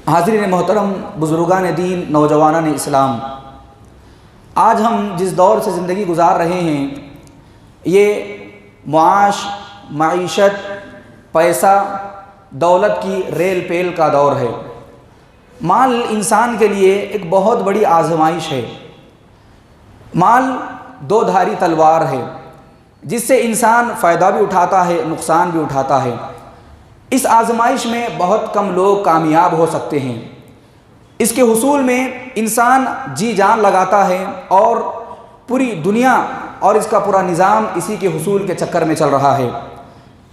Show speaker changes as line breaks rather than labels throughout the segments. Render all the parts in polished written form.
حاضرین محترم، بزرگان دین، نوجوانان اسلام، آج ہم جس دور سے زندگی گزار رہے ہیں یہ معاش، معیشت، پیسہ، دولت کی ریل پیل کا دور ہے۔ مال انسان کے لیے ایک بہت بڑی آزمائش ہے۔ مال دو دھاری تلوار ہے جس سے انسان فائدہ بھی اٹھاتا ہے، نقصان بھی اٹھاتا ہے۔ اس آزمائش میں بہت کم لوگ کامیاب ہو سکتے ہیں۔ اس کے حصول میں انسان جی جان لگاتا ہے اور پوری دنیا اور اس کا پورا نظام اسی کے حصول کے چکر میں چل رہا ہے۔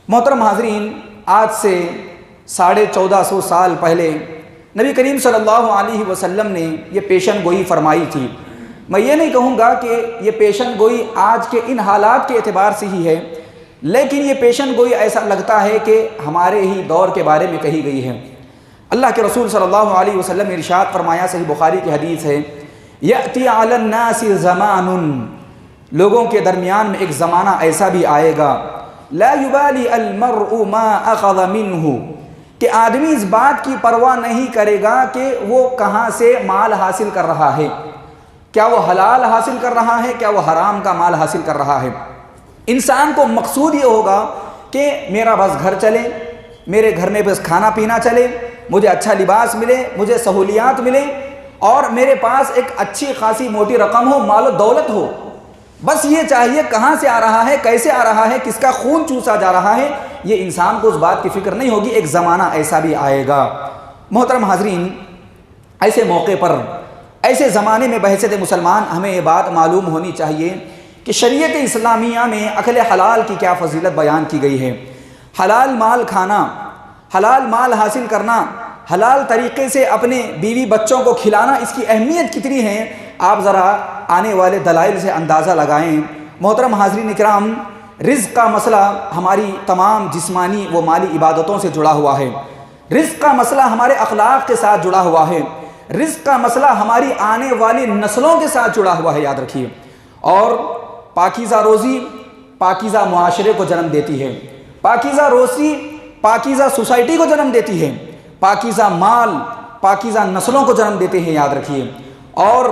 محترم حاضرین، آج سے 1450 سال پہلے نبی کریم صلی اللہ علیہ وسلم نے یہ پیشن گوئی فرمائی تھی۔ میں یہ نہیں کہوں گا کہ یہ پیشن گوئی آج کے ان حالات کے اعتبار سے ہی ہے، لیکن یہ پیشن گوئی ایسا لگتا ہے کہ ہمارے ہی دور کے بارے میں کہی گئی ہے۔ اللہ کے رسول صلی اللہ علیہ وسلم نے ارشاد فرمایا، صحیح بخاری کی حدیث ہے، یأتی علی الناس زمان، لوگوں کے درمیان میں ایک زمانہ ایسا بھی آئے گا، لا یبالی المرء ما اخذ منہ، کہ آدمی اس بات کی پرواہ نہیں کرے گا کہ وہ کہاں سے مال حاصل کر رہا ہے، کیا وہ حلال حاصل کر رہا ہے، کیا وہ حرام کا مال حاصل کر رہا ہے۔ انسان کو مقصود یہ ہوگا کہ میرا بس گھر چلے، میرے گھر میں بس کھانا پینا چلے، مجھے اچھا لباس ملے، مجھے سہولیات ملے، اور میرے پاس ایک اچھی خاصی موٹی رقم ہو، مال و دولت ہو۔ بس یہ چاہیے کہاں سے آ رہا ہے، کیسے آ رہا ہے، کس کا خون چوسا جا رہا ہے، یہ انسان کو اس بات کی فکر نہیں ہوگی۔ ایک زمانہ ایسا بھی آئے گا۔ محترم حاضرین، ایسے موقع پر، ایسے زمانے میں بحیثیت مسلمان ہمیں یہ بات معلوم ہونی چاہیے کہ شریعت اسلامیہ میں اکل حلال کی کیا فضیلت بیان کی گئی ہے۔ حلال مال کھانا، حلال مال حاصل کرنا، حلال طریقے سے اپنے بیوی بچوں کو کھلانا، اس کی اہمیت کتنی ہے آپ ذرا آنے والے دلائل سے اندازہ لگائیں۔ محترم حاضرین اکرام، رزق کا مسئلہ ہماری تمام جسمانی و مالی عبادتوں سے جڑا ہوا ہے۔ رزق کا مسئلہ ہمارے اخلاق کے ساتھ جڑا ہوا ہے۔ رزق کا مسئلہ ہماری آنے والی نسلوں کے ساتھ جڑا ہوا ہے، یاد رکھیے۔ اور پاکیزہ روزی پاکیزہ معاشرے کو جنم دیتی ہے، پاکیزہ روزی پاکیزہ سوسائٹی کو جنم دیتی ہے، پاکیزہ مال پاکیزہ نسلوں کو جنم دیتے ہیں، یاد رکھیے۔ اور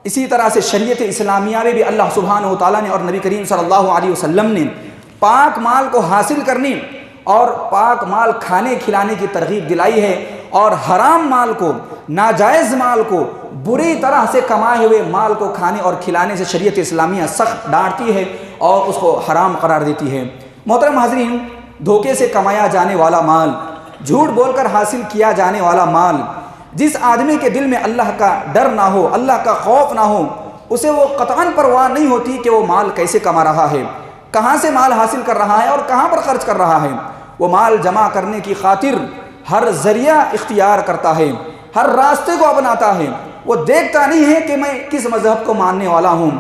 اسی طرح سے شریعت اسلامیہ میں بھی اللہ سبحانہ و تعالیٰ نے اور نبی کریم صلی اللہ علیہ وسلم نے پاک مال کو حاصل کرنے اور پاک مال کھانے کھلانے کی ترغیب دلائی ہے، اور حرام مال کو، ناجائز مال کو، بری طرح سے کمائے ہوئے مال کو کھانے اور کھلانے سے شریعت اسلامیہ سخت ڈانٹتی ہے اور اس کو حرام قرار دیتی ہے۔ محترم حاضرین، دھوکے سے کمایا جانے والا مال، جھوٹ بول کر حاصل کیا جانے والا مال، جس آدمی کے دل میں اللہ کا ڈر نہ ہو، اللہ کا خوف نہ ہو، اسے وہ قطعاً پرواہ نہیں ہوتی کہ وہ مال کیسے کما رہا ہے، کہاں سے مال حاصل کر رہا ہے اور کہاں پر خرچ کر رہا ہے۔ وہ مال جمع کرنے کی خاطر ہر ذریعہ اختیار کرتا ہے، ہر راستے کو اپناتا ہے۔ وہ دیکھتا نہیں ہے کہ میں کس مذہب کو ماننے والا ہوں،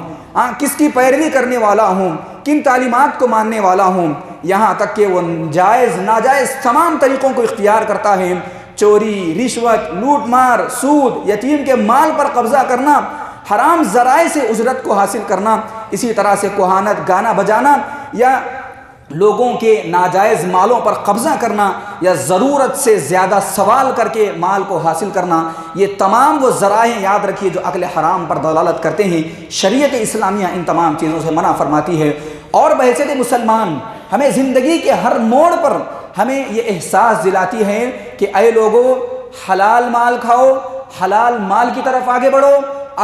کس کی پیروی کرنے والا ہوں، کن تعلیمات کو ماننے والا ہوں، یہاں تک کہ وہ جائز ناجائز تمام طریقوں کو اختیار کرتا ہے۔ چوری، رشوت، لوٹ مار، سود، یتیم کے مال پر قبضہ کرنا، حرام ذرائع سے اجرت کو حاصل کرنا، اسی طرح سے کہانت، گانا بجانا، یا لوگوں کے ناجائز مالوں پر قبضہ کرنا، یا ضرورت سے زیادہ سوال کر کے مال کو حاصل کرنا، یہ تمام وہ ذرائع یاد رکھیے جو عقل حرام پر دلالت کرتے ہیں۔ شریعت اسلامیہ ان تمام چیزوں سے منع فرماتی ہے، اور بحیثیت مسلمان ہمیں زندگی کے ہر موڑ پر ہمیں یہ احساس دلاتی ہے کہ اے لوگو، حلال مال کھاؤ، حلال مال کی طرف آگے بڑھو،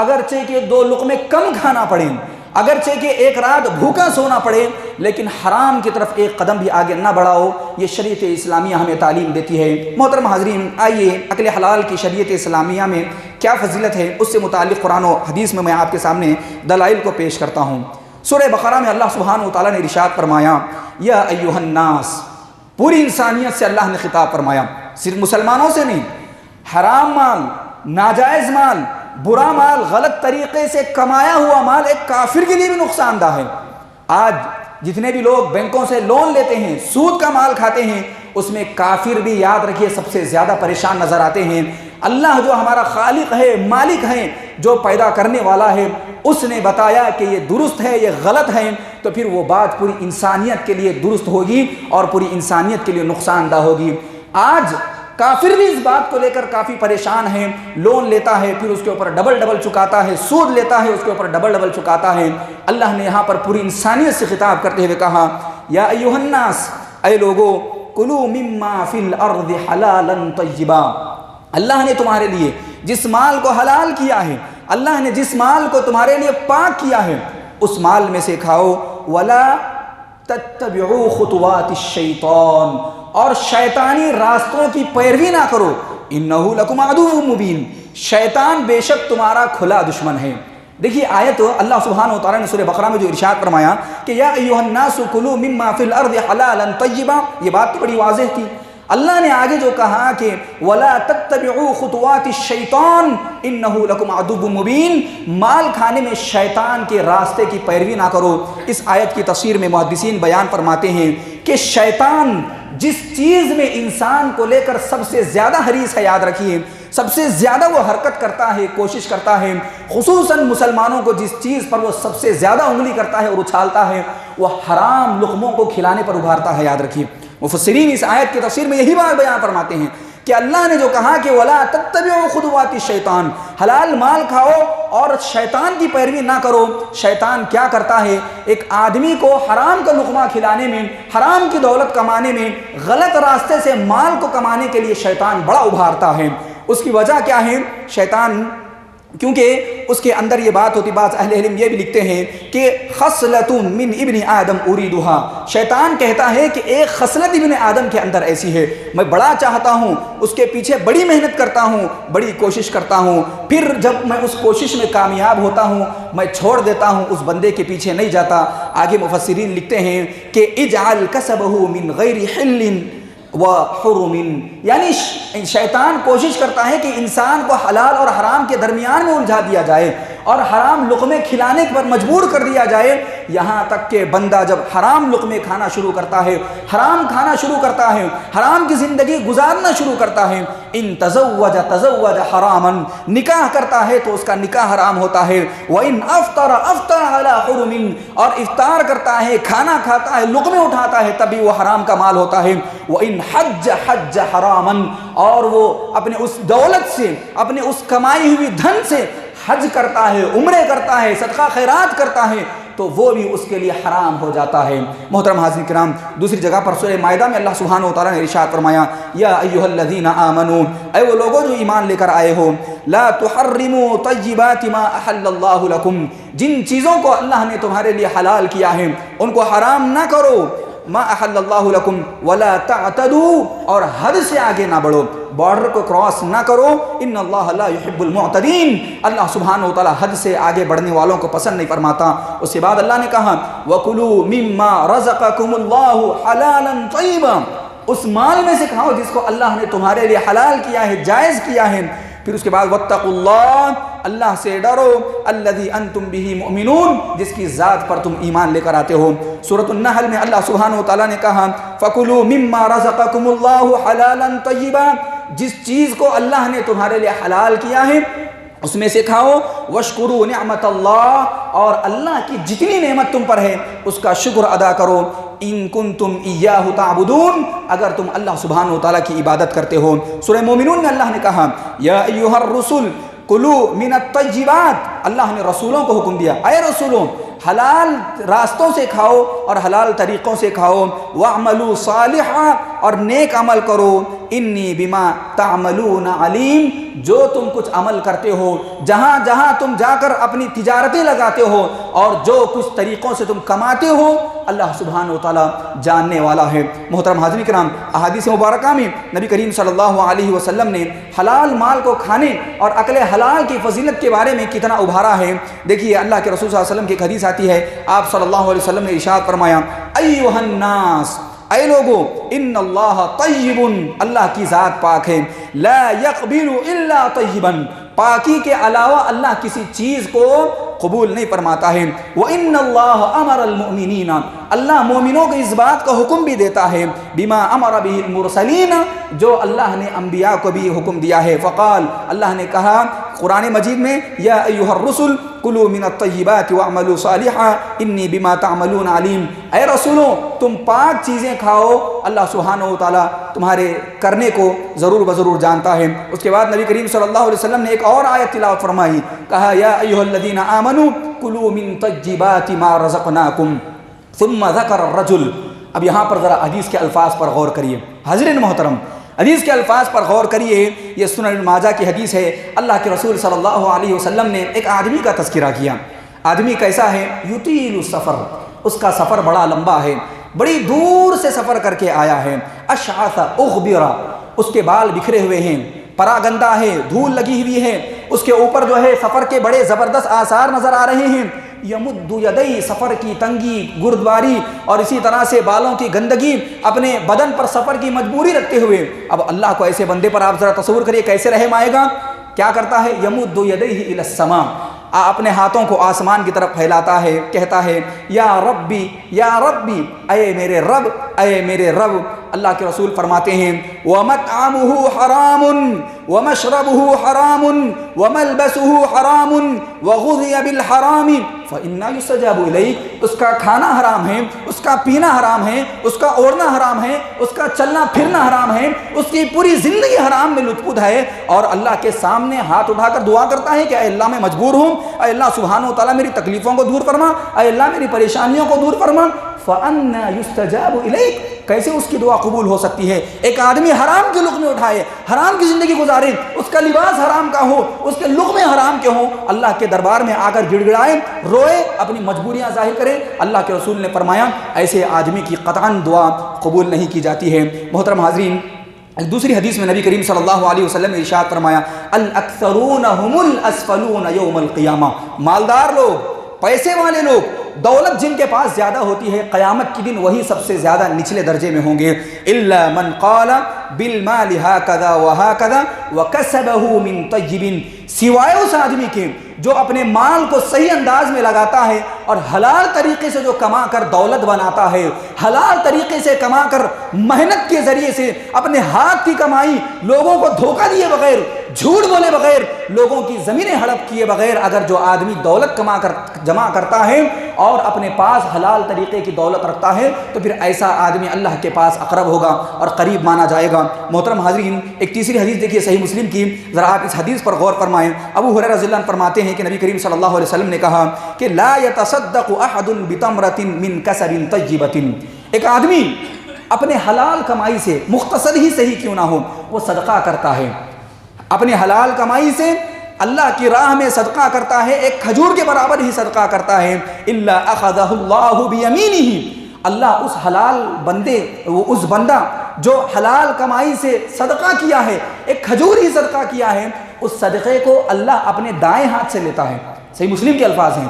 اگرچہ کہ 2 لقمے کم کھانا پڑے، اگرچہ کہ ایک رات بھوکا سونا پڑے، لیکن حرام کی طرف ایک قدم بھی آگے نہ بڑھاؤ۔ یہ شریعت اسلامیہ ہمیں تعلیم دیتی ہے۔ محترم حاضرین، آئیے اکل حلال کی شریعت اسلامیہ میں کیا فضیلت ہے اس سے متعلق قرآن و حدیث میں آپ کے سامنے دلائل کو پیش کرتا ہوں۔ سورہ بقرہ میں اللہ سبحانہ و تعالیٰ نے ارشاد فرمایا، یا ایھا الناس، پوری انسانیت سے اللہ نے خطاب فرمایا، صرف مسلمانوں سے نہیں۔ حرام مال، ناجائز مال، برا مال، غلط طریقے سے کمایا ہوا مال ایک کافر کے لیے بھی نقصان دہ ہے۔ آج جتنے بھی لوگ بینکوں سے لون لیتے ہیں، سود کا مال کھاتے ہیں، اس میں کافر بھی یاد رکھیے سب سے زیادہ پریشان نظر آتے ہیں۔ اللہ جو ہمارا خالق ہے، مالک ہے، جو پیدا کرنے والا ہے، اس نے بتایا کہ یہ درست ہے، یہ غلط ہے، تو پھر وہ بات پوری انسانیت کے لیے درست ہوگی اور پوری انسانیت کے لیے نقصان دہ ہوگی۔ آج کافر بھی اس بات کو لے کر کافی پریشان ہے، لون لیتا ہے پھر اس کے اوپر ڈبل چکاتا ہے، سود لیتا ہے اس کے اوپر ڈبل چکاتا ہے۔ اللہ نے یہاں پر پوری انسانیت سے خطاب کرتے ہوئے کہا یا ایھا الناس، اے لوگو، کلوا مما فی الارض حلالا طیبا، اللہ نے تمہارے لیے جس مال کو حلال کیا ہے، اللہ نے جس مال کو تمہارے لیے پاک کیا ہے، اس مال میں سے کھاؤ، ولا تتبعوا خطوات الشیطان، اور شیطانی راستوں کی پیروی نہ کرو، انہ لکم عدو مبین، شیطان بے شک تمہارا کھلا دشمن ہے۔ دیکھیے آیت اللہ سبحانہ وتعالیٰ نے سورہ بقرہ میں جو ارشاد فرمایا کہ یا ایھا الناس کلوا مما فی الارض حلالا طیبا، یہ بات تو بڑی واضح تھی۔ اللہ نے آگے جو کہا کہ وَلَا تَتَّبِعُوا خُطُوَاتِ الشَّيْطَانِ إِنَّهُ لَكُمْ عَدُوٌّ مُبِينٌ، مال کھانے میں شیطان کے راستے کی پیروی نہ کرو۔ اس آیت کی تفسیر میں محدثین بیان فرماتے ہیں کہ شیطان جس چیز میں انسان کو لے کر سب سے زیادہ حریص ہے، یاد رکھیے، سب سے زیادہ وہ حرکت کرتا ہے، کوشش کرتا ہے، خصوصاً مسلمانوں کو جس چیز پر وہ سب سے زیادہ انگلی کرتا ہے اور اچھالتا ہے، وہ حرام لقموں کو کھلانے پر ابھارتا ہے، یاد رکھیے۔ مفسرین اس آیت کی تفسیر میں یہی بات بیان فرماتے ہیں کہ اللہ نے جو کہا کہ وَلَا تَتَّبِعُوا خُطُوَاتِ الشَّيْطَانِ، حلال مال کھاؤ اور شیطان کی پیروی نہ کرو۔ شیطان کیا کرتا ہے؟ ایک آدمی کو حرام کا لقمہ کھلانے میں، حرام کی دولت کمانے میں، غلط راستے سے مال کو کمانے کے لیے شیطان بڑا ابھارتا ہے۔ اس کی وجہ کیا ہے؟ شیطان کیونکہ اس کے اندر یہ بات ہوتی، بعض اہل علم یہ بھی لکھتے ہیں کہ خصلۃ من ابن آدم اریدها، شیطان کہتا ہے کہ ایک خصلت ابن آدم کے اندر ایسی ہے، میں بڑا چاہتا ہوں، اس کے پیچھے بڑی محنت کرتا ہوں، بڑی کوشش کرتا ہوں، پھر جب میں اس کوشش میں کامیاب ہوتا ہوں میں چھوڑ دیتا ہوں، اس بندے کے پیچھے نہیں جاتا۔ آگے مفسرین لکھتے ہیں کہ اجعل کسبہ من غیر حل وحرم، یعنی شیطان کوشش کرتا ہے کہ انسان کو حلال اور حرام کے درمیان میں الجھا دیا جائے اور حرام لقمے کھلانے پر مجبور کر دیا جائے، یہاں تک کہ بندہ جب حرام لقمے کھانا شروع کرتا ہے، حرام کھانا شروع کرتا ہے، حرام کی زندگی گزارنا شروع کرتا ہے، ان تزوج حراما، نکاح کرتا ہے تو اس کا نکاح حرام ہوتا ہے، وان افطر علی حرم، اور افطار کرتا ہے، کھانا کھاتا ہے، لقمے اٹھاتا ہے، تبھی وہ حرام کا مال ہوتا ہے، وان حج حراما، اور وہ اپنے اس دولت سے، اپنے اس کمائی ہوئی دھن سے حج کرتا ہے، عمرے کرتا ہے، صدقہ خیرات کرتا ہے، تو وہ بھی اس کے لیے حرام ہو جاتا ہے۔ محترم حاضرین کرام، دوسری جگہ پر سورہ مائدہ میں اللہ سبحانہ وتعالیٰ نے ارشاد فرمایا یا ایھا الذین آمنوا، اے وہ لوگوں جو ایمان لے کر آئے ہو، لا تحرموا طیبات ما احل اللہ لکم، جن چیزوں کو اللہ نے تمہارے لیے حلال کیا ہے ان کو حرام نہ کرو، ما احل اللہ لکم ولا تعتدوا، اور حد سے آگے نہ بڑھو، بارڈر کو کراس نہ کرو، ان اللہ لا يحب المعتدین، اللہ سبحانہ وتعالی حد سے آگے بڑھنے والوں کو پسند نہیں فرماتا۔ اس کے بعد اللہ نے کہا وَكُلُوا مِمَّا رَزَقَكُمُ اللَّهُ حَلَالًا طَيِّبًا، اس مال میں سے کھاؤ جس کو اللہ نے تمہارے لیے حلال کیا ہے، جائز کیا ہے۔ پھر اس کے بعد وَاتَّقُوا اللَّهَ، اللہ سے ڈرو، الذی انتم بہ مؤمنون، جس کی ذات پر تم ایمان لے کر آتے ہو۔ سورۃ النحل میں اللہ سبحانہ وتعالیٰ نے کہا فَكُلُوا مِمَّا رَزَقَكُمُ اللَّهُ حَلَالًا طَيِّبًا، جس چیز کو اللہ نے تمہارے لیے حلال کیا ہے اس میں سے کھاؤ، وَاشْكُرُوا نِعْمَةَ اللَّهِ، اور اللہ کی جتنی نعمت تم پر ہے اس کا شکر ادا کرو، ان کنتم ایاہ تعبدون، اگر تم اللہ سبحانہ وتعالیٰ کی عبادت کرتے ہو۔ سورہ مومنون میں اللہ نے کہا یا ایھا الرسل کلوا من الطیبات، اللہ نے رسولوں کو حکم دیا، اے رسولوں حلال راستوں سے کھاؤ اور حلال طریقوں سے کھاؤ، وَاعْمَلُوا صَالِحًا، اور نیک عمل کرو، انی بما تعملون علیم، جو تم کچھ عمل کرتے ہو، جہاں جہاں تم جا کر اپنی تجارتیں لگاتے ہو اور جو کچھ طریقوں سے تم کماتے ہو، اللہ سبحانہ وتعالیٰ جاننے والا ہے۔ محترم حاضرین کرام، احادیث مبارکہ میں نبی کریم صلی اللہ علیہ وسلم نے حلال مال کو کھانے اور اکل حلال کی فضیلت کے بارے میں کتنا ابھارا ہے۔ دیکھیے اللہ کے رسول صلی اللہ علیہ وسلم کی ایک حدیث آتی ہے، آپ صلی اللہ علیہ وسلم نے ارشاد فرمایا ایھا الناس، اے لوگو، ان اللہ طیب، اللہ کی ذات پاک ہے، لا یقبل الا طیبا، پاکی کے علاوہ اللہ کسی چیز کو قبول نہیں فرماتا ہے، وَإِنَّ اللَّهَ أَمَرَ الْمُؤْمِنِينَ، اللہ مومنوں کو اس بات کا حکم بھی دیتا ہے، بِمَا أَمَرَ بِهِ الْمُرْسَلِينَ، جو اللہ نے انبیاء کو بھی حکم دیا ہے، فقال، اللہ نے کہا قرآن مجید میں یا ایھا الرسل کلوا من الطیبات واعملوا صالحا انی بما تعملون علیم، اے رسولوں تم پاک چیزیں کھاؤ، اللہ سبحانہ و تعالیٰ تمہارے کرنے کو ضرور بضرور جانتا ہے۔ اس کے بعد نبی کریم صلی اللہ علیہ وسلم نے ایک اور آیت تلاوت فرمائی، کہا یا ایھا الذین آمنوا کلوا من طیبات ما رزقناکم ثم ذکر الرجل۔ اب یہاں پر ذرا حدیث کے الفاظ پر غور کریے، حاضرین محترم حدیث کے الفاظ پر غور کریے، یہ سنن ابن ماجہ کی حدیث ہے۔ اللہ کے رسول صلی اللہ علیہ وسلم نے ایک آدمی کا تذکرہ کیا، آدمی کیسا ہے؟ یطیل السفر، اس کا سفر بڑا لمبا ہے، بڑی دور سے سفر کر کے آیا ہے، اشعث اغبر، اس کے بال بکھرے ہوئے ہیں، پرا گندہ ہے، دھول لگی ہوئی ہے، اس کے اوپر جو ہے سفر کے بڑے زبردست آثار نظر آ رہے ہیں، یمد یدی، سفر کی تنگی، گردواری اور اسی طرح سے بالوں کی گندگی اپنے بدن پر سفر کی مجبوری رکھتے ہوئے، اب اللہ کو ایسے بندے پر آپ ذرا تصور کریے کیسے رحم آئے گا۔ کیا کرتا ہے؟ یمد یدیہ الی السماء، اپنے ہاتھوں کو آسمان کی طرف پھیلاتا ہے، کہتا ہے یا ربی یا ربی، اے میرے رب اے میرے رب۔ اللہ کے رسول فرماتے ہیں وَمَطْعَمُهُ حَرَامٌ وَمَشْرَبُهُ حَرَامٌ وَمَلْبَسُهُ حَرَامٌ وَغُذِيَ بِالْحَرَامِ فَإِنَّا يُسْتَجَابُ إِلَيْهِ، اس کا کھانا حرام ہے، اس کا پینا حرام ہے، اس کا اوڑھنا حرام ہے، اس کا چلنا پھرنا حرام ہے، اس کی پوری زندگی حرام میں لطف ہے، اور اللہ کے سامنے ہاتھ اٹھا کر دعا کرتا ہے کہ اے اللہ میں مجبور ہوں، اے اللہ سبحانہ و تعالیٰ میری تکلیفوں کو دور فرما، اے اللہ میری پریشانیوں کو دور فرما۔ فَأَنَّا يُسْتَجَابُ إِلَيْكَ، کیسے اس کی دعا قبول ہو سکتی ہے؟ ایک آدمی حرام کے لقمے اٹھائے، حرام کی زندگی گزارے، اس کا لباس حرام کا ہو، اس کے لقمے حرام کے ہوں، اللہ کے دربار میں آ کر گڑ گڑائے، روئے، اپنی مجبوریاں ظاہر کرے، اللہ کے رسول نے فرمایا ایسے آدمی کی قطعاً دعا قبول نہیں کی جاتی ہے۔ محترم حاضرین، دوسری حدیث میں نبی کریم صلی اللہ علیہ وسلم نے ارشاد فرمایا الاکثرون هم الاسفلون یوم القیامہ، مالدار لوگ، پیسے والے لوگ، دولت جن کے پاس زیادہ ہوتی ہے، قیامت کے دن وہی سب سے زیادہ نچلے درجے میں ہوں گے۔ الا من قال بالمال هكذا وهكذا وكسبه من طیب، سوائے اس آدمی کے جو اپنے مال کو صحیح انداز میں لگاتا ہے اور حلال طریقے سے جو کما کر دولت بناتا ہے، حلال طریقے سے کما کر محنت کے ذریعے سے اپنے ہاتھ کی کمائی، لوگوں کو دھوکہ دیے بغیر، جھوٹ بولے بغیر، لوگوں کی زمینیں ہڑپ کیے بغیر اگر جو آدمی دولت کما کر جمع کرتا ہے اور اپنے پاس حلال طریقے کی دولت رکھتا ہے تو پھر ایسا آدمی اللہ کے پاس اقرب ہوگا اور قریب مانا جائے گا۔ محترم حاضرین، ایک تیسری حدیث دیکھیے صحیح مسلم کی، ذرا آپ اس حدیث پر غور فرمائیں۔ ابو ہریرہ رضی اللہ عنہ فرماتے ہیں کہ نبی کریم صلی اللہ علیہ وسلم نے کہا کہ لا يتصدق احد بتمرۃ من کسب طیبۃ، ایک آدمی اپنے حلال کمائی سے مختصر ہی صحیح کیوں نہ ہو وہ صدقہ کرتا ہے، اپنے حلال کمائی سے اللہ کی راہ میں صدقہ کرتا ہے، ایک کھجور کے برابر ہی صدقہ کرتا ہے، الا اخذہ اللہ بیمینہ، اللہ اس حلال بندے، اس بندہ جو حلال کمائی سے صدقہ کیا ہے، ایک کھجور ہی صدقہ کیا ہے، اس صدقے کو اللہ اپنے دائیں ہاتھ سے لیتا ہے۔ صحیح مسلم کے الفاظ ہیں،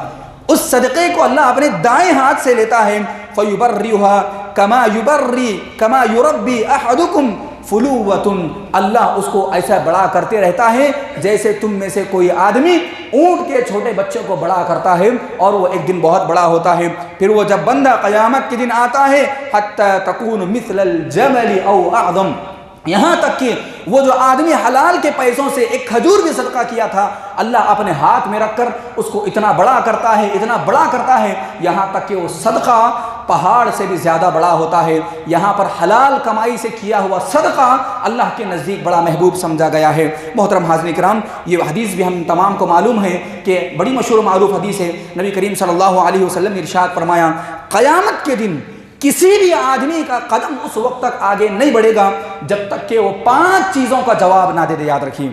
اس صدقے کو اللہ اپنے دائیں ہاتھ سے لیتا ہے، فَيُبَرِّهَا كَمَا يُرَبِّي أَحَدُكُمْ فُلُوَّةٌ، اللہ اس کو ایسا بڑا کرتے رہتا ہے جیسے تم میں سے کوئی آدمی اونٹ کے چھوٹے بچوں کو بڑا کرتا ہے اور وہ ایک دن بہت بڑا ہوتا ہے، پھر وہ جب بندہ قیامت کے دن آتا ہے حَتَّى تَكُونُ مِثْلَ الْجَمَلِ أَوْ أَعْظَمَ، یہاں تک کہ وہ جو آدمی حلال کے پیسوں سے ایک کھجور بھی صدقہ کیا تھا اللہ اپنے ہاتھ میں رکھ کر اس کو اتنا بڑا کرتا ہے، اتنا بڑا کرتا ہے، یہاں تک کہ وہ صدقہ پہاڑ سے بھی زیادہ بڑا ہوتا ہے۔ یہاں پر حلال کمائی سے کیا ہوا صدقہ اللہ کے نزدیک بڑا محبوب سمجھا گیا ہے۔ محترم حاضرین کرام، یہ حدیث بھی ہم تمام کو معلوم ہے کہ بڑی مشہور و معروف حدیث ہے۔ نبی کریم صلی اللہ علیہ وسلم نے ارشاد فرمایا قیامت کے دن کسی بھی آدمی کا قدم اس وقت تک آگے نہیں بڑھے گا جب تک کہ وہ 5 چیزوں کا جواب نہ دے دے۔ یاد رکھیے،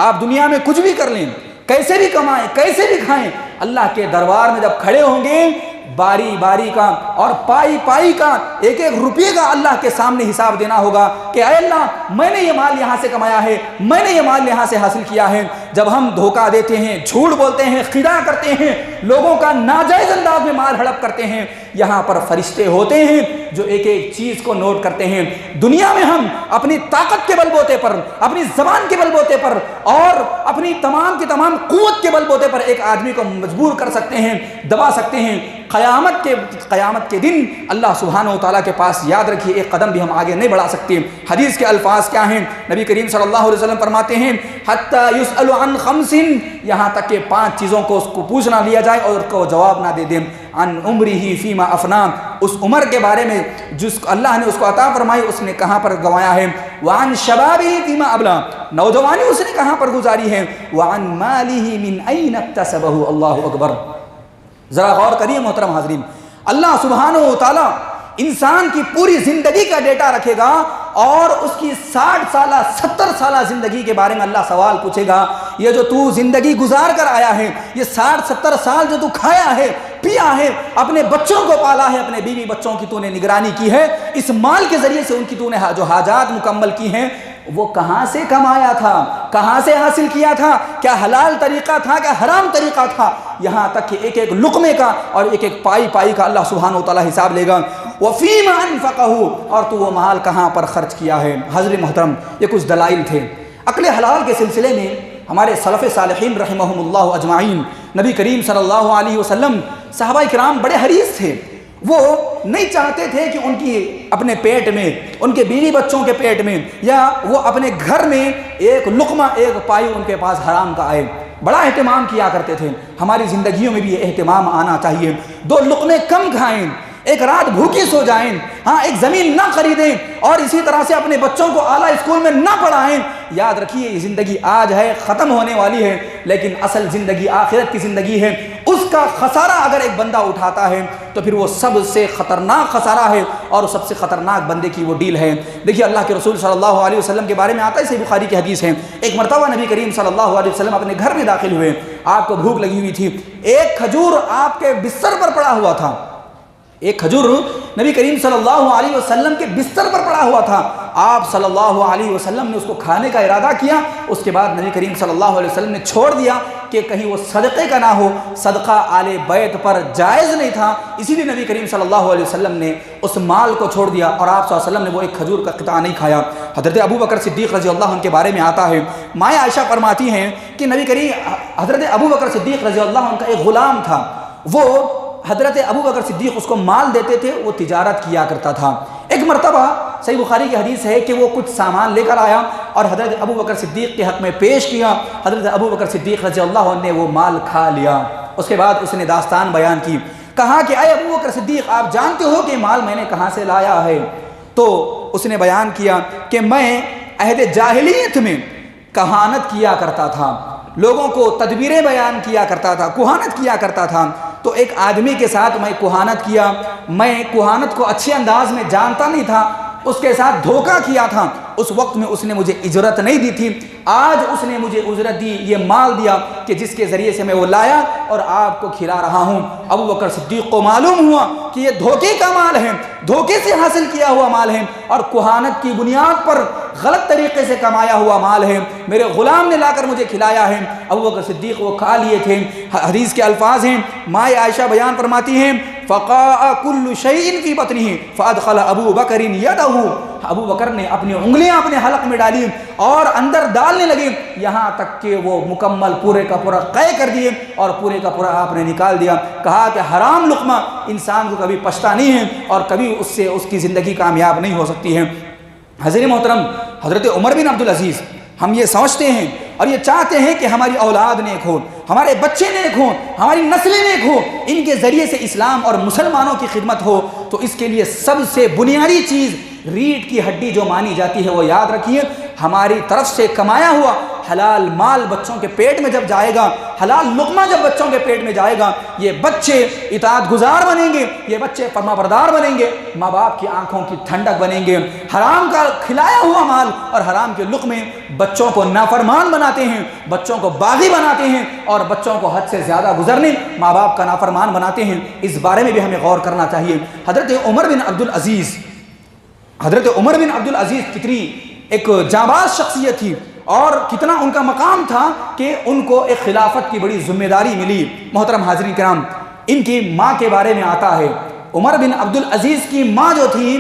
آپ دنیا میں کچھ بھی کر لیں، کیسے بھی کمائیں، کیسے بھی کھائیں، اللہ کے دربار میں جب کھڑے ہوں گے باری باری کا اور پائی پائی کا، ایک ایک روپیے کا اللہ کے سامنے حساب دینا ہوگا کہ اے اللہ میں نے یہ مال یہاں سے کمایا ہے، میں نے یہ مال یہاں سے حاصل کیا ہے۔ جب ہم دھوکہ دیتے ہیں، جھوٹ بولتے ہیں، خداع کرتے ہیں، لوگوں کا ناجائز انداز میں مال ہڑپ کرتے ہیں، یہاں پر فرشتے ہوتے ہیں جو ایک ایک چیز کو نوٹ کرتے ہیں۔ دنیا میں ہم اپنی طاقت کے بل بوتے پر، اپنی زبان کے بل بوتے پر اور اپنی تمام کی تمام قوت کے بل بوتے پر ایک آدمی کو مجبور کر سکتے ہیں، دبا سکتے ہیں، قیامت کے دن اللہ سبحانہ و تعالیٰ کے پاس یاد رکھیے ایک قدم بھی ہم آگے نہیں بڑھا سکتے۔ حدیث کے الفاظ کیا ہیں؟ نبی کریم صلی اللہ علیہ وسلم فرماتے ہیں حتیٰ یسأل عن خمس، یہاں تک کہ 5 چیزوں کو اس کو پوچھ نہ لیا جائے اور اس کو جواب نہ دے دیں۔ عن عمرہ فیما افنا، اس عمر کے بارے میں جس کو اللہ نے اس کو عطا فرمائی اس نے کہاں پر گنوایا ہے۔ وعن شبابہ فیما ابلا، نوجوانی اس نے کہاں پر گزاری ہے۔ وعن مالہ من این اکتسبہ، اللہ اکبر۔ ذرا غور کریے محترم حاضرین، اللہ سبحانہ و تعالیٰ انسان کی پوری زندگی کا ڈیٹا رکھے گا اور اس کی 60 سالہ 70 سالہ زندگی کے بارے میں اللہ سوال پوچھے گا، یہ جو تو زندگی گزار کر آیا ہے، یہ 60-70 سال جو تو کھایا ہے پیا ہے، اپنے بچوں کو پالا ہے، اپنے بیوی بچوں کی تو نے نگرانی کی ہے، اس مال کے ذریعے سے ان کی تو نے جو حاجات مکمل کی ہیں، وہ کہاں سے کمایا تھا، کہاں سے حاصل کیا تھا، کیا حلال طریقہ تھا، کیا حرام طریقہ تھا، یہاں تک کہ ایک ایک لقمے کا اور ایک ایک پائی کا اللہ سبحانہ و تعالیٰ حساب لے گا۔ وَفِيمَ أَنفَقَهُ، اور تو وہ مال کہاں پر خرچ کیا ہے۔ حضرت محترم، یہ کچھ دلائل تھے عقل حلال کے سلسلے میں۔ ہمارے سلف صالحین رحمہم اللہ اجمعین، نبی کریم صلی اللہ علیہ وسلم، صحابہ کرام بڑے حریص تھے، وہ نہیں چاہتے تھے کہ ان کی اپنے پیٹ میں، ان کے بیوی بچوں کے پیٹ میں یا وہ اپنے گھر میں ایک لقمہ ایک پائی ان کے پاس حرام کا آئے۔ بڑا اہتمام کیا کرتے تھے۔ ہماری زندگیوں میں بھی یہ اہتمام آنا چاہیے، 2 لقمے کم کھائیں، ایک رات بھوکی سو جائیں، ہاں ایک زمین نہ خریدیں اور اسی طرح سے اپنے بچوں کو اعلیٰ اسکول میں نہ پڑھائیں۔ یاد رکھیے یہ زندگی آج ہے، ختم ہونے والی ہے، لیکن اصل زندگی آخرت کی زندگی ہے۔ اس کا خسارہ اگر ایک بندہ اٹھاتا ہے تو پھر وہ سب سے خطرناک خسارہ ہے اور سب سے خطرناک بندے کی وہ ڈیل ہے۔ دیکھیے اللہ کے رسول صلی اللہ علیہ وسلم کے بارے میں آتا ہے، صحیح بخاری کی حدیث ہے، ایک مرتبہ نبی کریم صلی اللہ علیہ وسلم اپنے گھر میں داخل ہوئے، آپ کو بھوک لگی ہوئی تھی، ایک کھجور آپ کے بستر پر پڑا ہوا تھا، ایک کھجور نبی کریم صلی اللہ علیہ وسلم کے بستر پر پڑا ہوا تھا۔ آپ صلی اللہ علیہ وسلم نے اس کو کھانے کا ارادہ کیا، اس کے بعد نبی کریم صلی اللہ علیہ وسلم نے چھوڑ دیا کہ کہیں وہ صدقے کا نہ ہو، صدقہ آل بیت پر جائز نہیں تھا، اسی لیے نبی کریم صلی اللہ علیہ وسلم نے اس مال کو چھوڑ دیا اور آپ صلی اللہ علیہ وسلم نے وہ ایک کھجور کا قطعہ نہیں کھایا۔ حضرت ابو بکر صدیق رضی اللہ عنہ کے بارے میں آتا ہے، مائیں عائشہ فرماتی ہیں کہ نبی کریم حضرت ابو بکر صدیق رضی اللہ عنہ کا ایک غلام تھا، وہ حضرت ابو بکر صدیق اس کو مال دیتے تھے، وہ تجارت کیا کرتا تھا۔ ایک مرتبہ صحیح بخاری کی حدیث ہے کہ وہ کچھ سامان لے کر آیا اور حضرت ابو بکر صدیق کے حق میں پیش کیا، حضرت ابو بکر صدیق رضی اللہ عنہ نے وہ مال کھا لیا۔ اس کے بعد اس نے داستان بیان کی، کہا کہ اے ابو بکر صدیق آپ جانتے ہو کہ مال میں نے کہاں سے لایا ہے؟ تو اس نے بیان کیا کہ میں عہد جاہلیت میں کہانت کیا کرتا تھا، لوگوں کو تدبیریں بیان کیا کرتا تھا، کہانت کیا کرتا تھا، تو ایک آدمی کے ساتھ میں کہانت کیا، میں کہانت کو اچھے انداز میں جانتا نہیں تھا، اس کے ساتھ دھوکہ کیا تھا، اس وقت میں اس نے مجھے اجرت نہیں دی تھی، آج اس نے مجھے اجرت دی، یہ مال دیا کہ جس کے ذریعے سے میں وہ لایا اور آپ کو کھلا رہا ہوں۔ ابو بکر صدیق کو معلوم ہوا کہ یہ دھوکے کا مال ہے، دھوکے سے حاصل کیا ہوا مال ہے اور کہانت کی بنیاد پر غلط طریقے سے کمایا ہوا مال ہے، میرے غلام نے لا کر مجھے کھلایا ہے۔ ابو بکر صدیق وہ کھا لیے تھے۔ حدیث کے الفاظ ہیں، مائیں عائشہ بیان فرماتی ہیں فقاء كل شيء في بطنه فادخل ابو بکر يده، ابو بکر نے اپنی انگلیاں اپنے حلق میں ڈالی اور اندر ڈالنے لگے، یہاں تک کہ وہ مکمل پورے کا پورا قے کر دیے اور پورے کا پورا آپ نے نکال دیا۔ کہا کہ حرام لقمہ انسان کو کبھی پچھتا نہیں ہے اور کبھی اس سے اس کی زندگی کامیاب نہیں ہو سکتی ہے۔ حضرت محترم، حضرت عمر بن عبدالعزیز، ہم یہ سمجھتے ہیں اور یہ چاہتے ہیں کہ ہماری اولاد نیک ہو، ہمارے بچے نیک ہوں، ہماری نسلیں نیک ہوں، ان کے ذریعے سے اسلام اور مسلمانوں کی خدمت ہو، تو اس کے لیے سب سے بنیادی چیز ریڑھ کی ہڈی جو مانی جاتی ہے وہ یاد رکھیے، ہماری طرف سے کمایا ہوا حلال مال بچوں کے پیٹ میں جب جائے گا، حلال لقمہ جب بچوں کے پیٹ میں جائے گا، یہ بچے اطاعت گزار بنیں گے، یہ بچے فرما بردار بنیں گے، ماں باپ کی آنکھوں کی ٹھنڈک بنیں گے۔ حرام کا کھلایا ہوا مال اور حرام کے لقمے بچوں کو نافرمان بناتے ہیں، بچوں کو باغی بناتے ہیں اور بچوں کو حد سے زیادہ گزرنے ماں باپ کا نافرمان بناتے ہیں۔ اس بارے میں بھی ہمیں غور کرنا چاہیے۔ حضرت عمر بن عبدالعزیز کتنی ایک جانباز شخصیت تھی اور کتنا ان کا مقام تھا کہ ان کو ایک خلافت کی بڑی ذمہ داری ملی۔ محترم حاضرین کرام، ان کی ماں کے بارے میں آتا ہے، عمر بن عبدالعزیز کی ماں جو تھی،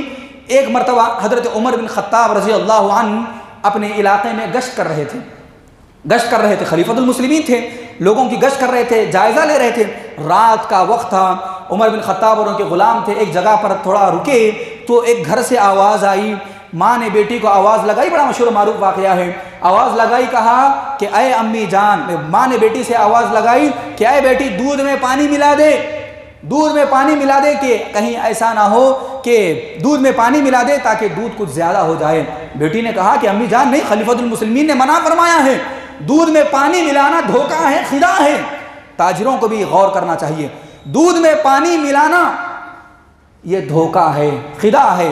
ایک مرتبہ حضرت عمر بن خطاب رضی اللہ عنہ اپنے علاقے میں گشت کر رہے تھے، خلیفۃ المسلمین تھے، لوگوں کی گشت کر رہے تھے، جائزہ لے رہے تھے، رات کا وقت تھا عمر بن خطاب اور ان کے غلام تھے، ایک جگہ پر تھوڑا رکے تو ایک گھر سے آواز آئی، ماں نے بیٹی کو آواز لگائی، بڑا مشہور معروف واقعہ ہے، آواز لگائی، کہا کہ اے امی جان، ماں نے بیٹی سے آواز لگائی کہ اے بیٹی دودھ میں پانی ملا دے، دودھ میں پانی ملا دے، کہ کہیں ایسا نہ ہو کہ دودھ میں پانی ملا دے تاکہ دودھ کچھ زیادہ ہو جائے۔ بیٹی نے کہا کہ امی جان نہیں، خلیفۃ المسلمین نے منع فرمایا ہے، دودھ میں پانی ملانا دھوکہ ہے، خداع ہے۔ تاجروں کو بھی غور کرنا چاہیے، دودھ میں پانی ملانا یہ دھوکہ ہے، خداع ہے۔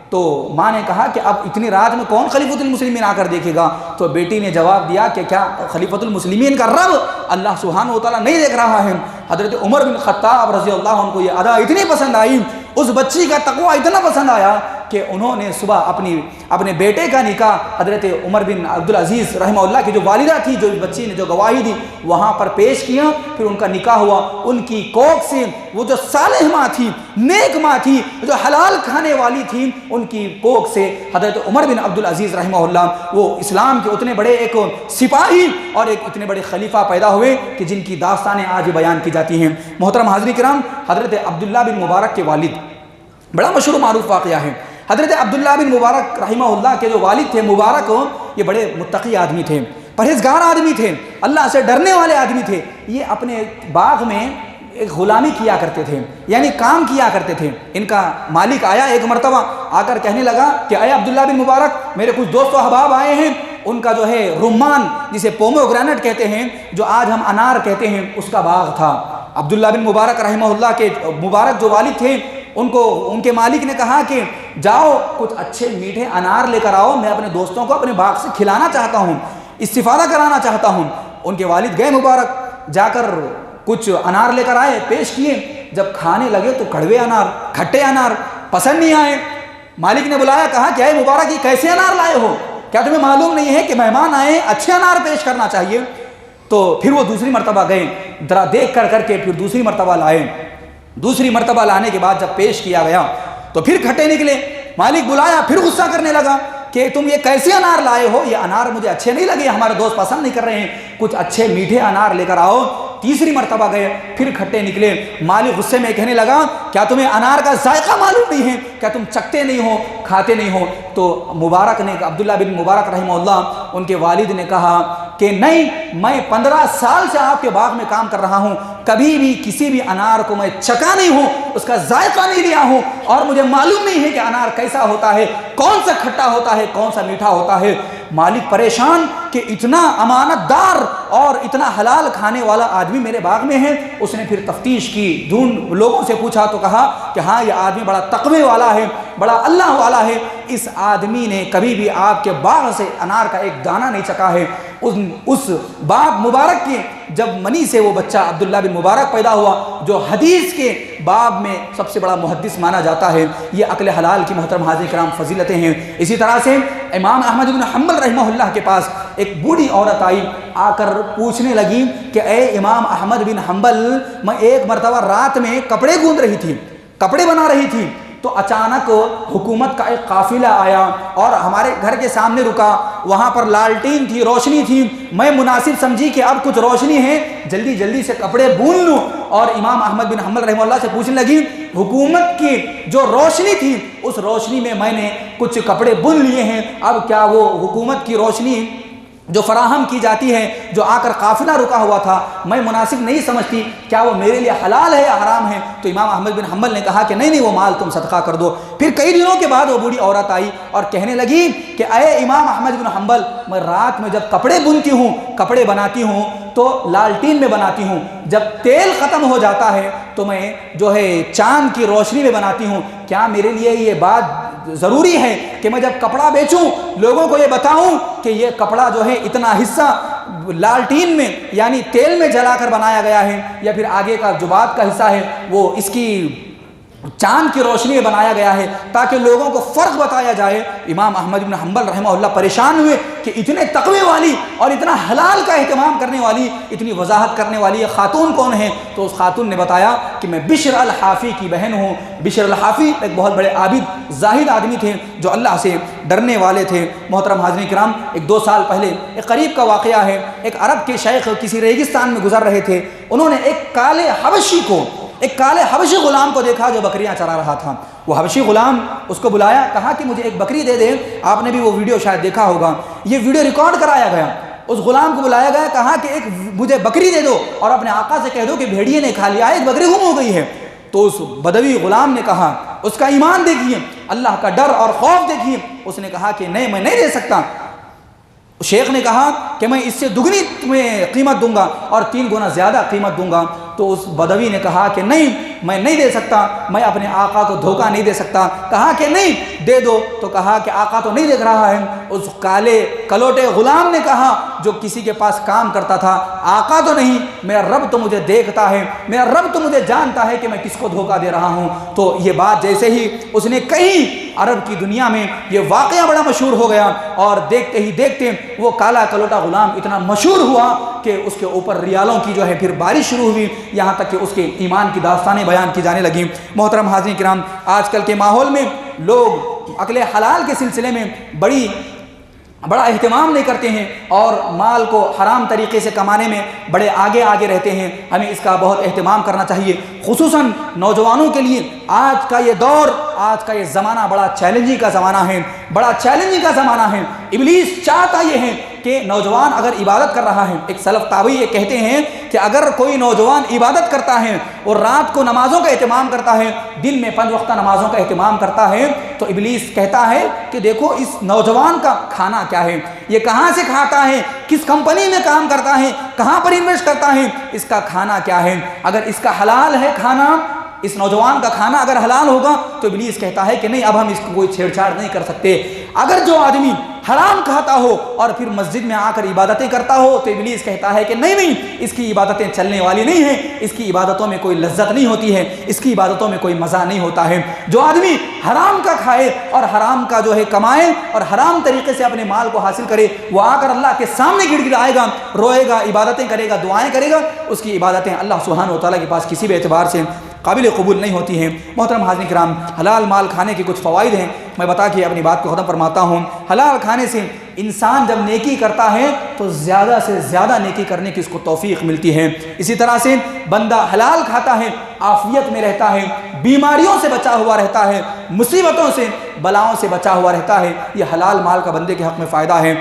تو ماں نے کہا کہ اب اتنی رات میں کون خلیفۃ المسلمین آ کر دیکھے گا؟ تو بیٹی نے جواب دیا کہ کیا خلیفۃ المسلمین کا رب اللہ سبحانہ و تعالیٰ نہیں دیکھ رہا ہے؟ حضرت عمر بن خطاب رضی اللہ عنہ کو یہ ادا اتنی پسند آئی، اس بچی کا تقوی اتنا پسند آیا کہ انہوں نے صبح اپنے بیٹے کا نکاح حضرت عمر بن عبدالعزیز رحمہ اللہ کی جو والدہ تھی، جو بچی نے جو گواہی دی، وہاں پر پیش کیا، پھر ان کا نکاح ہوا۔ ان کی کوکھ سے وہ جو صالح ماں تھی، نیک ماں تھی، جو حلال کھانے والی تھی، ان کی کوکھ سے حضرت عمر بن عبدالعزیز رحمہ اللہ وہ اسلام کے اتنے بڑے ایک سپاہی اور ایک اتنے بڑے خلیفہ پیدا ہوئے کہ جن کی داستانیں آج بیان کی جاتی ہیں۔ محترم حاضرین کرام، حضرت عبداللہ بن مبارک کے والد، بڑا مشہور معروف واقعہ ہے، حضرت عبداللہ بن مبارک رحمہ اللہ کے جو والد تھے مبارک، یہ بڑے متقی آدمی تھے، پرہیزگار آدمی تھے، اللہ سے ڈرنے والے آدمی تھے۔ یہ اپنے باغ میں ایک غلامی کیا کرتے تھے، یعنی کام کیا کرتے تھے۔ ان کا مالک آیا ایک مرتبہ، آ کر کہنے لگا کہ اے عبداللہ بن مبارک، میرے کچھ دوست و احباب آئے ہیں، ان کا جو ہے رمان جسے پوموگرینٹ کہتے ہیں، جو آج ہم انار کہتے ہیں، اس کا باغ تھا۔ عبداللہ بن مبارک رحمہ اللہ کے مبارک جو والد تھے، ان کے مالک نے کہا کہ جاؤ کچھ اچھے میٹھے انار لے کر آؤ، میں اپنے دوستوں کو اپنے باغ سے کھلانا چاہتا ہوں، استفادہ کرانا چاہتا ہوں۔ ان کے والد گئے مبارک، جا کر کچھ انار لے کر آئے، پیش کیے، جب کھانے لگے تو کڑوے انار، کھٹے انار پسند نہیں آئے۔ مالک نے بلایا، کہا کہ اے مبارک یہ کیسے انار لائے ہو؟ کیا تمہیں معلوم نہیں ہے کہ مہمان آئے اچھے انار پیش کرنا چاہیے؟ تو پھر وہ دوسری مرتبہ گئے، ذرا دیکھ کر کے پھر دوسری مرتبہ لائے۔ دوسری مرتبہ لانے کے بعد جب پیش کیا گیا تو پھر کھٹے نکلے۔ مالک بلایا، پھر غصہ کرنے لگا کہ تم یہ کیسے انار لائے ہو؟ یہ انار مجھے اچھے نہیں لگے، ہمارے دوست پسند نہیں کر رہے ہیں، کچھ اچھے میٹھے انار لے کر آؤ۔ تیسری مرتبہ گئے، پھر کھٹے نکلے۔ مالک غصے میں کہنے لگا، کیا تمہیں انار کا ذائقہ معلوم نہیں ہے؟ کیا تم چکھتے نہیں ہو، کھاتے نہیں ہو؟ تو مبارک نے، عبداللہ بن مبارک رحمہ اللہ، ان کے والد نے کہا کہ نہیں، میں 15 سال سے آپ کے باغ میں کام کر رہا ہوں، کبھی بھی کسی بھی انار کو میں چکھا نہیں ہوں، اس کا ذائقہ نہیں لیا ہوں، اور مجھے معلوم نہیں ہے کہ انار کیسا ہوتا ہے، کون سا کھٹا ہوتا ہے، کون سا میٹھا ہوتا ہے۔ مالک پریشان کہ اتنا امانت دار اور اتنا حلال کھانے والا آدمی میرے باغ میں ہے۔ اس نے پھر تفتیش کی، ڈھونڈ لوگوں سے پوچھا تو کہا کہ ہاں یہ آدمی بڑا تقوی والا ہے، بڑا اللہ والا ہے، اس آدمی نے کبھی بھی آپ کے باغ سے انار کا ایک دانہ نہیں چکھا ہے۔ اس باپ مبارک کے جب منی سے وہ بچہ عبداللہ بن مبارک پیدا ہوا، جو حدیث کے باب میں سب سے بڑا محدث مانا جاتا ہے۔ یہ عقل حلال کی محترم حاضرین کرام فضیلتیں ہیں۔ اسی طرح سے امام احمد بن حنبل رحمہ اللہ کے پاس ایک بوڑھی عورت آئی، آ کر پوچھنے لگی کہ اے امام احمد بن حنبل، میں ایک مرتبہ رات میں کپڑے گوندھ رہی تھی، کپڑے بنا رہی تھی، تو اچانک حکومت کا ایک قافلہ آیا اور ہمارے گھر کے سامنے رکا، وہاں پر لالٹین تھی، روشنی تھی، میں مناسب سمجھی کہ اب کچھ روشنی ہے، جلدی جلدی سے کپڑے بون لوں۔ اور امام احمد بن حنبل رحمہ اللہ سے پوچھنے لگی، حکومت کی جو روشنی تھی اس روشنی میں نے کچھ کپڑے بن لیے ہیں، اب کیا وہ حکومت کی روشنی جو فراہم کی جاتی ہے، جو آ کر قافلہ رکا ہوا تھا، میں مناسب نہیں سمجھتی، کیا وہ میرے لیے حلال ہے یا حرام ہے؟ تو امام احمد بن حنبل نے کہا کہ نہیں وہ مال تم صدقہ کر دو۔ پھر کئی دنوں کے بعد وہ بوڑھی عورت آئی اور کہنے لگی کہ اے امام احمد بن حنبل، میں رات میں جب کپڑے بنتی ہوں، کپڑے بناتی ہوں تو لالٹین میں بناتی ہوں، جب تیل ختم ہو جاتا ہے تو میں جو ہے چاند کی روشنی میں بناتی ہوں، کیا میرے لیے یہ بات ضروری ہے کہ میں جب کپڑا بیچوں لوگوں کو یہ بتاؤں کہ یہ کپڑا جو ہے اتنا حصہ لالٹین میں یعنی تیل میں جلا کر بنایا گیا ہے، یا پھر آگے کا جو بات کا حصہ ہے وہ اس کی چاند کی روشنی میں بنایا گیا ہے، تاکہ لوگوں کو فرق بتایا جائے۔ امام احمد بن حنبل رحمہ اللہ پریشان ہوئے کہ اتنے تقوی والی اور اتنا حلال کا اہتمام کرنے والی، اتنی وضاحت کرنے والی یہ خاتون کون ہے؟ تو اس خاتون نے بتایا کہ میں بشر الحافی کی بہن ہوں۔ بشر الحافی ایک بہت بڑے عابد زاہد آدمی تھے جو اللہ سے ڈرنے والے تھے۔ محترم حاضرین کرام، ایک 2 سال پہلے ایک قریب کا واقعہ ہے، ایک عرب کے شیخ کسی ریگستان میں گزر رہے تھے، انہوں نے ایک کالے حبشی کو، ایک کالے حبشی غلام کو دیکھا جو بکریاں چرا رہا تھا۔ وہ حبشی غلام اس کو بلایا، کہا کہ مجھے ایک بکری دے دے۔ آپ نے بھی وہ ویڈیو شاید دیکھا ہوگا، یہ ویڈیو ریکارڈ کرایا گیا۔ اس غلام کو بلایا گیا، کہا کہ ایک مجھے بکری دے دو اور اپنے آقا سے کہہ دو کہ بھیڑیے نے کھا لیا ہے، ایک بکری گم ہو گئی ہے۔ تو اس بدوی غلام نے کہا، اس کا ایمان دیکھیے، اللہ کا ڈر اور خوف دیکھیے، اس نے کہا کہ نہیں، میں نہیں دے سکتا۔ شیخ نے کہا کہ میں اس سے دگنی تمہیں قیمت دوں گا اور 3 گنا زیادہ قیمت دوں گا۔ تو اس بدوی نے کہا کہ نہیں، میں نہیں دے سکتا، میں اپنے آقا کو دھوکہ نہیں دے سکتا۔ کہا کہ نہیں دے دو، تو کہا کہ آقا تو نہیں دیکھ رہا ہے۔ اس کالے کلوٹے غلام نے کہا جو کسی کے پاس کام کرتا تھا، آقا تو نہیں، میرا رب تو مجھے دیکھتا ہے، میرا رب تو مجھے جانتا ہے کہ میں کس کو دھوکہ دے رہا ہوں۔ تو یہ بات جیسے ہی اس نے کہی، عرب کی دنیا میں یہ واقعہ بڑا مشہور ہو گیا، اور دیکھتے ہی دیکھتے وہ کالا کلوٹا غلام اتنا مشہور ہوا کہ اس کے اوپر ریالوں کی جو ہے پھر بارش شروع ہوئی، یہاں تک کہ اس کے ایمان کی داستانیں بیان کی جانے لگیں۔ محترم حاضرین کرام، آج کل کے ماحول میں لوگ اکل حلال کے سلسلے میں بڑا اہتمام نہیں کرتے ہیں، اور مال کو حرام طریقے سے کمانے میں بڑے آگے رہتے ہیں۔ ہمیں اس کا بہت اہتمام کرنا چاہیے، خصوصاً نوجوانوں کے لیے۔ آج کا یہ دور، آج کا یہ زمانہ بڑا چیلنجنگ کا زمانہ ہے، بڑا چیلنجنگ کا زمانہ ہے۔ ابلیس چاہتا یہ ہے کہ نوجوان اگر عبادت کر رہا ہے، ایک سلف تابعی یہ کہتے ہیں کہ اگر کوئی نوجوان عبادت کرتا ہے اور رات کو نمازوں کا اہتمام کرتا ہے، دن میں 5 وقتہ نمازوں کا اہتمام کرتا ہے، تو ابلیس کہتا ہے کہ دیکھو اس نوجوان کا کھانا کیا ہے، یہ کہاں سے کھاتا ہے، کس کمپنی میں کام کرتا ہے، کہاں پر انویسٹ کرتا ہے، اس کا کھانا کیا ہے۔ اگر اس کا حلال ہے کھانا، اس نوجوان کا کھانا اگر حلال ہوگا تو ابلیس کہتا ہے کہ نہیں، اب ہم اس کو کوئی چھیڑ چھاڑ نہیں کر سکتے۔ اگر جو آدمی حرام کھاتا ہو اور پھر مسجد میں آ کر عبادتیں کرتا ہو تو ابلیس کہتا ہے کہ نہیں، اس کی عبادتیں چلنے والی نہیں ہیں، اس کی عبادتوں میں کوئی لذت نہیں ہوتی ہے، اس کی عبادتوں میں کوئی مزہ نہیں ہوتا ہے۔ جو آدمی حرام کا کھائے اور حرام کا جو ہے کمائے اور حرام طریقے سے اپنے مال کو حاصل کرے، وہ آ کر اللہ کے سامنے گڑ گڑائے گا، روئے گا، عبادتیں کرے گا، دعائیں کرے گا، اس کی عبادتیں اللہ سبحانہ و تعالیٰ کے پاس کسی بھی اعتبار سے قابل قبول نہیں ہوتی ہیں۔ محترم حاضرین کرام، حلال مال کھانے کے کچھ فوائد ہیں، میں بتا کے اپنی بات کو ختم فرماتا ہوں۔ حلال کھانے سے انسان جب نیکی کرتا ہے تو زیادہ سے زیادہ نیکی کرنے کی اس کو توفیق ملتی ہے۔ اسی طرح سے بندہ حلال کھاتا ہے، عافیت میں رہتا ہے، بیماریوں سے بچا ہوا رہتا ہے، مصیبتوں سے، بلاؤں سے بچا ہوا رہتا ہے۔ یہ حلال مال کا بندے کے حق میں فائدہ ہے۔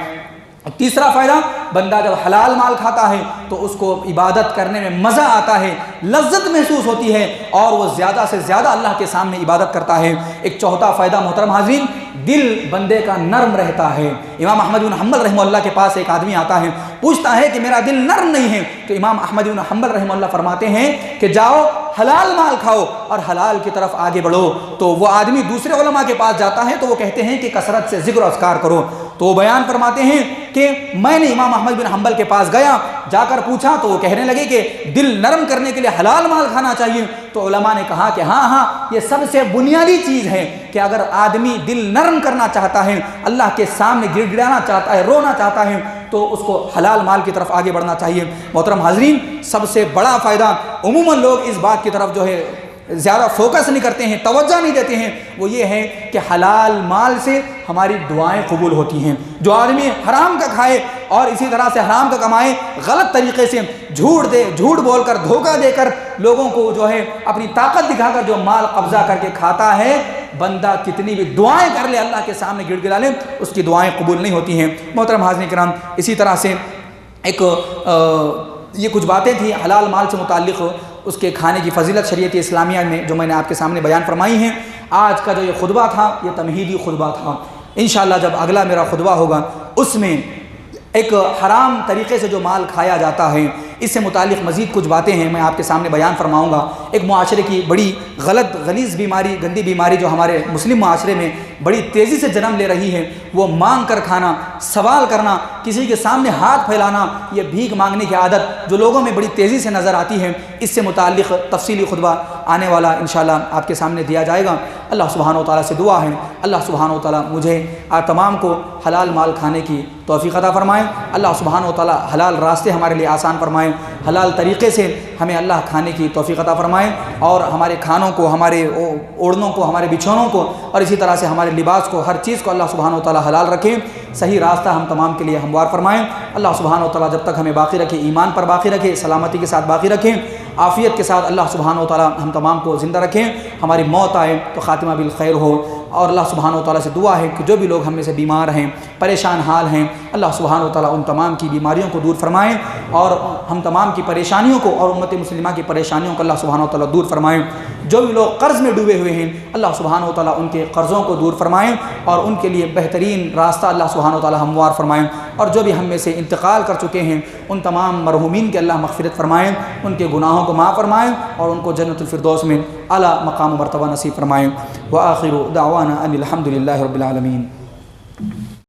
تیسرا فائدہ، بندہ جب حلال مال کھاتا ہے تو اس کو عبادت کرنے میں مزہ آتا ہے، لذت محسوس ہوتی ہے، اور وہ زیادہ سے زیادہ اللہ کے سامنے عبادت کرتا ہے۔ ایک چوتھا فائدہ محترم حاضرین، دل بندے کا نرم رہتا ہے۔ امام احمد بن حنبل رحمہ اللہ کے پاس ایک آدمی آتا ہے، پوچھتا ہے کہ میرا دل نرم نہیں ہے، تو امام احمد بن حنبل رحمہ اللہ فرماتے ہیں کہ جاؤ حلال مال کھاؤ اور حلال کی طرف آگے بڑھو۔ تو وہ آدمی دوسرے علماء کے پاس جاتا ہے تو وہ کہتے ہیں کہ کثرت سے ذکر و اذکار کرو۔ تو وہ بیان فرماتے ہیں کہ میں نے امام احمد بن حنبل کے پاس گیا، جا کر پوچھا تو وہ کہنے لگے کہ دل نرم کرنے کے لیے حلال مال کھانا چاہیے۔ تو علماء نے کہا کہ ہاں یہ سب سے بنیادی چیز ہے کہ اگر آدمی دل نرم کرنا چاہتا ہے، اللہ کے سامنے گڑ گڑانا چاہتا ہے، رونا چاہتا ہے، تو اس کو حلال مال کی طرف آگے بڑھنا چاہیے۔ محترم حاضرین، سب سے بڑا فائدہ عموماً لوگ اس بات کی طرف جو ہے زیادہ فوکس نہیں کرتے ہیں، توجہ نہیں دیتے ہیں، وہ یہ ہے کہ حلال مال سے ہماری دعائیں قبول ہوتی ہیں۔ جو آدمی حرام کا کھائے اور اسی طرح سے حرام کا کمائے، غلط طریقے سے جھوٹ بول کر، دھوکہ دے کر لوگوں کو جو ہے اپنی طاقت دکھا کر جو مال قبضہ کر کے کھاتا ہے، بندہ کتنی بھی دعائیں کر لے، اللہ کے سامنے گڑ گڑا لے، اس کی دعائیں قبول نہیں ہوتی ہیں۔ محترم حاضرین کرام، اسی طرح سے یہ کچھ باتیں تھیں حلال مال سے متعلق، اس کے کھانے کی فضیلت شریعت اسلامیہ میں جو میں نے آپ کے سامنے بیان فرمائی ہیں۔ آج کا جو یہ خطبہ تھا یہ تمہیدی خطبہ تھا۔ انشاءاللہ جب اگلا میرا خطبہ ہوگا اس میں ایک حرام طریقے سے جو مال کھایا جاتا ہے اس سے متعلق مزید کچھ باتیں ہیں، میں آپ کے سامنے بیان فرماؤں گا۔ ایک معاشرے کی بڑی غلیظ بیماری، گندی بیماری جو ہمارے مسلم معاشرے میں بڑی تیزی سے جنم لے رہی ہے، وہ مانگ کر کھانا، سوال کرنا، کسی کے سامنے ہاتھ پھیلانا، یہ بھیک مانگنے کی عادت جو لوگوں میں بڑی تیزی سے نظر آتی ہے، اس سے متعلق تفصیلی خطبہ آنے والا انشاءاللہ آپ کے سامنے دیا جائے گا۔ اللہ سبحانہ و تعالیٰ سے دعا ہے، اللہ سبحانہ و تعالیٰ مجھے آپ تمام کو حلال مال کھانے کی توفیق عطا فرمائیں۔ اللہ سبحانہ و تعالیٰ حلال راستے ہمارے لیے آسان فرمائیں، حلال طریقے سے ہمیں اللہ کھانے کی توفیق عطا فرمائیں، اور ہمارے کھانوں کو، ہمارے اوڑھنوں کو، ہمارے بچھونوں کو، اور اسی طرح سے ہمارے لباس کو، ہر چیز کو اللہ سبحانہ و تعالیٰ حلال رکھیں۔ صحیح راستہ ہم تمام کے لیے ہموار فرمائیں۔ اللہ سبحانہ و تعالیٰ جب تک ہمیں باقی رکھے، ایمان پر باقی رکھے، سلامتی کے ساتھ باقی رکھیں، عافیت کے ساتھ اللہ سبحانہ و تعالیٰ ہم تمام کو زندہ رکھیں، ہماری موت آئے تو خاتمہ بالخیر ہو۔ اور اللہ سبحانہ و تعالیٰ سے دعا ہے کہ جو بھی لوگ ہم میں سے بیمار ہیں، پریشان حال ہیں، اللہ سبحانہ و تعالیٰ ان تمام کی بیماریوں کو دور فرمائیں اور ہم تمام کی پریشانیوں کو اور امت مسلمہ کی پریشانیوں کو اللہ سبحانہ و تعالیٰ دور فرمائیں۔ جو بھی لوگ قرض میں ڈوبے ہوئے ہیں، اللہ سبحانہ و تعالیٰ ان کے قرضوں کو دور فرمائیں اور ان کے لیے بہترین راستہ اللہ سبحانہ و تعالیٰ ہموار فرمائیں۔ اور جو بھی ہم میں سے انتقال کر چکے ہیں ان تمام مرحومین کے اللہ مغفرت فرمائیں، ان کے گناہوں کو معاف فرمائیں اور ان کو جنت الفردوس میں اعلیٰ مقام و مرتبہ نصیب فرمائیں۔ وآخر دعوانا ان الحمد للہ رب العالمین۔